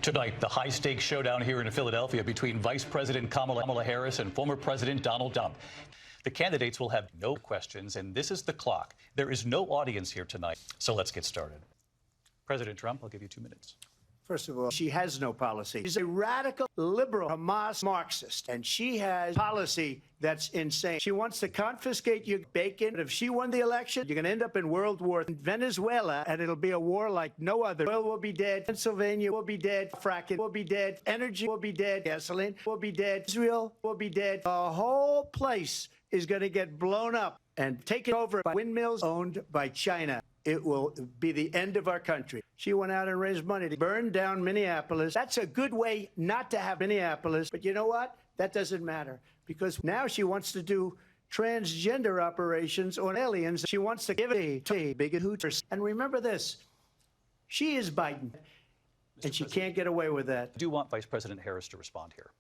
Tonight, the high-stakes showdown here in Philadelphia between Vice President Kamala Harris and former President Donald Trump. The candidates will have no questions, and this is the clock. There is no audience here tonight, so let's get started. President Trump, I'll give you 2 minutes. First of all, she has no policy. She's a radical, liberal, Hamas Marxist, and she has policy that's insane. She wants to confiscate your bacon. If she won the election, you're going to end up in World War in Venezuela, and it'll be a war like no other. Oil will be dead. Pennsylvania will be dead. Fracking will be dead. Energy will be dead. Gasoline will be dead. Israel will be dead. The whole place is going to get blown up and taken over by windmills owned by China. It will be the end of our country. She went out and raised money to burn down Minneapolis. That's a good way not to have Minneapolis. But you know what? That doesn't matter, because now she wants to do transgender operations on aliens. She wants to give it to big hooters. And remember this, she is Biden, and she can't get away with that. I do want Vice President Harris to respond here.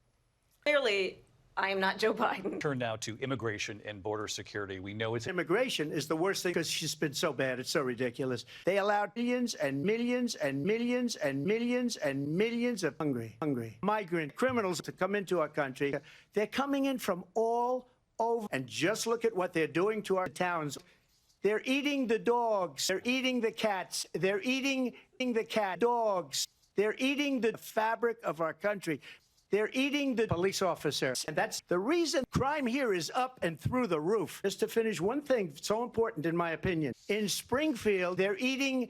Clearly, I am not Joe Biden. Turn now to immigration and border security. We know it's immigration is the worst thing because she's been so bad. It's so ridiculous. They allowed millions and millions and millions and millions and millions of hungry migrant criminals to come into our country. They're coming in from all over. And just look at what they're doing to our towns. They're eating the dogs. They're eating the cats. They're eating the dogs. They're eating the fabric of our country. They're eating the police officers. And that's the reason crime here is up and through the roof. Just to finish, one thing so important, in my opinion. In Springfield, they're eating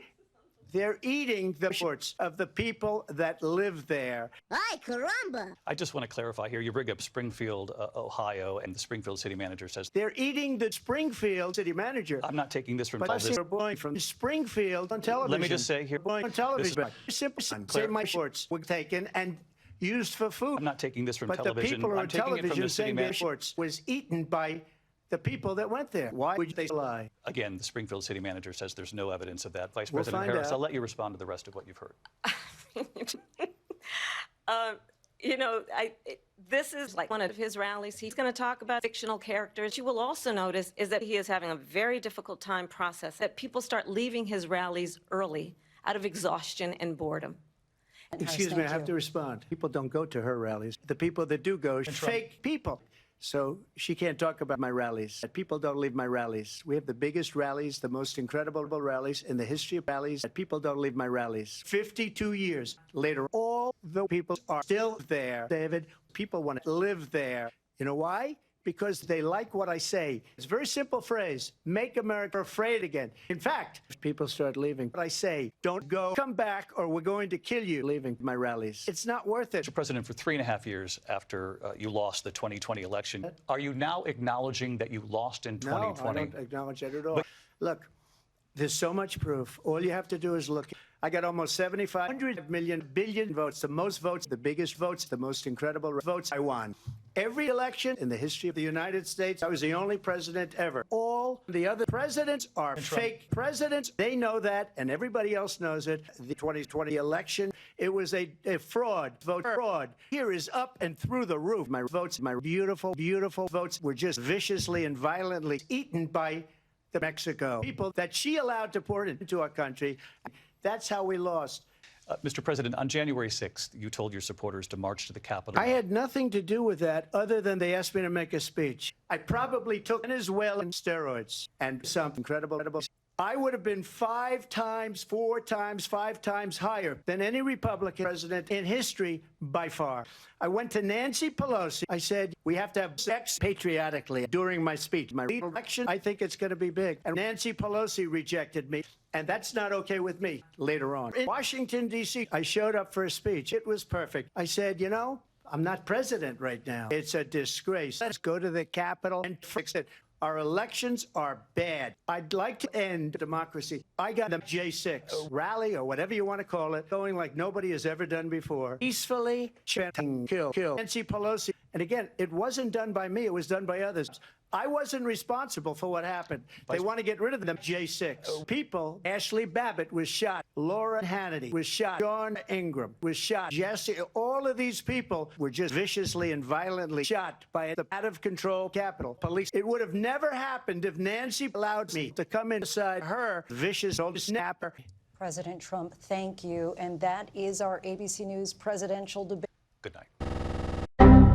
the shorts of the people that live there. Ay, caramba. I just want to clarify here. You bring up Springfield, Ohio, and the Springfield city manager says they're eating the Springfield city manager. I'm not taking this from television. But boy, from Springfield on television. Let me just say here. On television. Simply say my shorts were taken and used for food. I'm not taking this from but television. The people I'm on taking it from the city manager. Shorts was eaten by the people that went there. Why would they lie? Again, the Springfield city manager says there's no evidence of that. Vice President Harris, I'll let you respond to the rest of what you've heard. You know, this is like one of his rallies. He's going to talk about fictional characters. You will also notice is that he is having a very difficult time processing that people start leaving his rallies early out of exhaustion and boredom. Excuse me, I have to respond. People don't go to her rallies. The people that do go are fake people. So she can't talk about my rallies. People don't leave my rallies. We have the biggest rallies, the most incredible rallies in the history of rallies. People don't leave my rallies. 52 years later, all the people are still there. David, people want to live there. You know why? Because they like what I say. It's a very simple phrase. Make America afraid again. In fact, if people start leaving, what I say, don't go, come back, or we're going to kill you leaving my rallies. It's not worth it. Mr. President, for 3.5 years after you lost the 2020 election, are you now acknowledging that you lost in 2020? No, I don't acknowledge that at all. Look, there's so much proof. All you have to do is look. I got almost 7,500 billion votes, the most votes, the biggest votes, the most incredible votes. I won. Every election in the history of the United States, I was the only president ever. All the other presidents are fake presidents. They know that, and everybody else knows it. The 2020 election, it was a fraud, vote fraud. Here is up and through the roof. My votes, my beautiful, beautiful votes were just viciously and violently eaten by the Mexico people that she allowed to pour into our country. That's how we lost. Mr. President, on January 6th, you told your supporters to march to the Capitol. I had nothing to do with that other than they asked me to make a speech. I probably took Venezuelan steroids and some incredible. I would have been 5 times, 4 times, 5 times higher than any Republican president in history by far. I went to Nancy Pelosi. I said, we have to have sex patriotically during my speech. My election, I think it's going to be big. And Nancy Pelosi rejected me. And that's not okay with me later on. In Washington, D.C., I showed up for a speech. It was perfect. I said, you know, I'm not president right now. It's a disgrace. Let's go to the Capitol and fix it. Our elections are bad. I'd like to end democracy. I got the J6 rally, or whatever you want to call it, going like nobody has ever done before. Peacefully, chanting, kill. Nancy Pelosi. And again, it wasn't done by me. It was done by others. I wasn't responsible for what happened. They want to get rid of them. J6 people. Ashley Babbitt was shot. Laura Hannity was shot. John Ingram was shot. Jesse, all of these people were just viciously and violently shot by the out-of-control Capitol Police. It would have never happened if Nancy allowed me to come inside her vicious old snapper. President Trump, thank you. And that is our ABC News presidential debate. Good night.